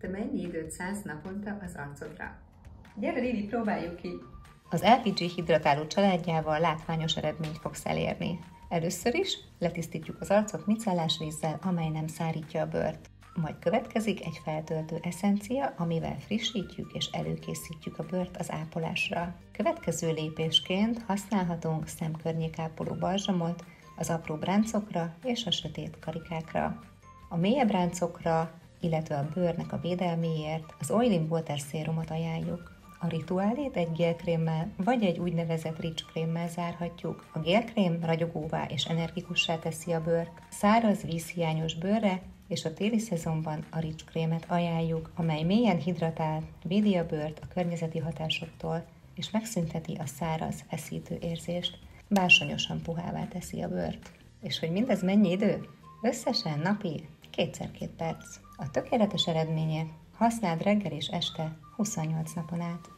Te mennyi időt szánsz naponta az arcodra? Gyere, Lili, próbáljuk ki! Az LPG hidratáló családjával látványos eredményt fogsz elérni. Először is letisztítjuk az arcot micellás vízzel, amely nem szárítja a bőrt. Majd következik egy feltöltő eszencia, amivel frissítjük és előkészítjük a bőrt az ápolásra. Következő lépésként használhatunk szemkörnyékápoló balzsamot az apró bráncokra és a sötét karikákra. A mélyebb ráncokra, illetve a bőrnek a védelméért az Oil & Water szérumot ajánljuk. A rituálét egy gélkrémmel vagy egy úgynevezett rich krémmel zárhatjuk. A gélkrém ragyogóvá és energikussá teszi a bőrt. Száraz, vízhiányos bőrre és a téli szezonban a rich krémet ajánljuk, amely mélyen hidratál, védi a bőrt a környezeti hatásoktól és megszünteti a száraz, feszítő érzést. Bársonyosan puhává teszi a bőrt. És hogy mindez mennyi idő? Összesen napi 2x2 perc. A tökéletes eredménye használd reggel és este 28 napon át.